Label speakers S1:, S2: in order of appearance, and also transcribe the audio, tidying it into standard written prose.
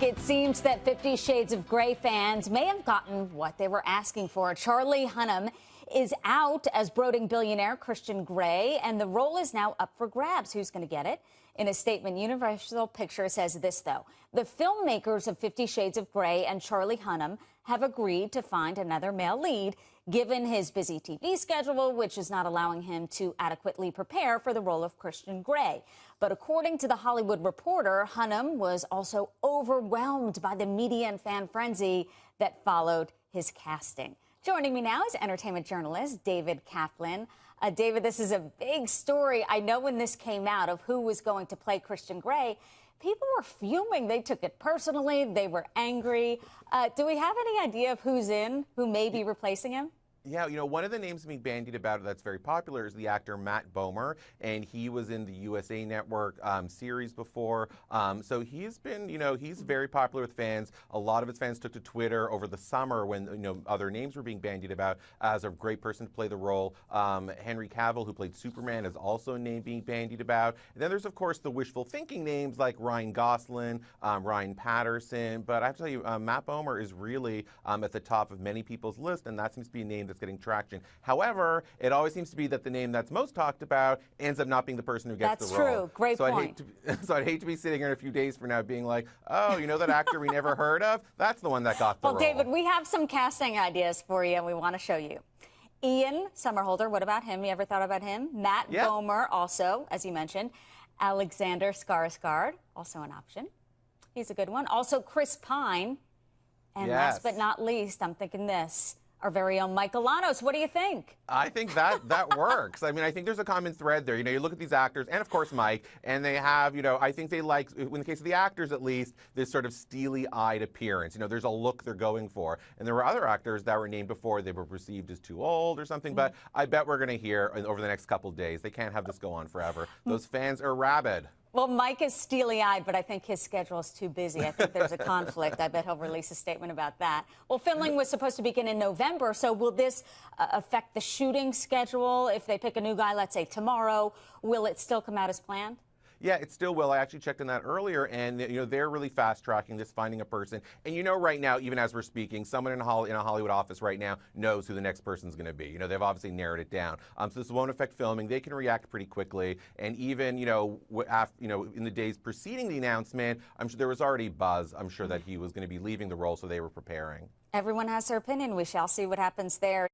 S1: It seems that 50 Shades of Grey fans may have gotten what they were asking for. Charlie Hunnam is out as brooding billionaire Christian Grey, and the role is now up for grabs. Who's going to get it? In a statement, Universal Pictures says this, though. The filmmakers of 50 Shades of Grey and Charlie Hunnam have agreed to find another male lead, given his busy TV schedule, which is not allowing him to adequately prepare for the role of Christian Grey. But according to The Hollywood Reporter, Hunnam was also overwhelmed by the media and fan frenzy that followed his casting. Joining me now is entertainment journalist David Kaplan. David, this is a big story. I know when this came out of who was going to play Christian Grey, people were fuming. They took it personally. They were angry. Do we have any idea of who's in, who may be replacing him?
S2: Yeah, one of the names being bandied about that's very popular is the actor Matt Bomer, and he was in the USA Network series before. So he's been, he's very popular with fans. A lot of his fans took to Twitter over the summer when, other names were being bandied about as a great person to play the role. Henry Cavill, who played Superman, is also a name being bandied about. And then there's, of course, the wishful thinking names like Ryan Gosling, Ryan Patterson. But I have to tell you, Matt Bomer is really at the top of many people's list, and that seems to be a name that's getting traction. However, it always seems to be that the name that's most talked about ends up not being the person who gets the role.
S1: That's true. Great point.
S2: So I'd hate to be sitting here in a few days from now being like, oh, that actor we never heard of? That's the one that got the role.
S1: Well, David, we have some casting ideas for you, and we want to show you. Ian Somerhalder, what about him? You ever thought about him? Matt Bomer, also, as you mentioned. Alexander Skarsgård, also an option. He's a good one. Also, Chris Pine. And last but not least, I'm thinking this. Our very own Mike Alanos. What do you think?
S2: I think that works. I mean, I think there's a common thread there. You look at these actors, and of course Mike, and they have, I think they like, in the case of the actors at least, this sort of steely-eyed appearance. There's a look they're going for. And there were other actors that were named before. They were perceived as too old or something. But I bet we're going to hear over the next couple of days. They can't have this go on forever. Those fans are rabid.
S1: Well, Mike is steely-eyed, but I think his schedule is too busy. I think there's a conflict. I bet he'll release a statement about that. Well, filming was supposed to begin in November, so will this affect the shooting schedule? If they pick a new guy, let's say tomorrow, will it still come out as planned?
S2: Yeah, it still will. I actually checked on that earlier, and they're really fast-tracking this, finding a person. And right now, even as we're speaking, someone in a Hollywood office right now knows who the next person's going to be. They've obviously narrowed it down. So this won't affect filming. They can react pretty quickly. And even in the days preceding the announcement, I'm sure there was already buzz. I'm sure that he was going to be leaving the role, so they were preparing.
S1: Everyone has their opinion. We shall see what happens there.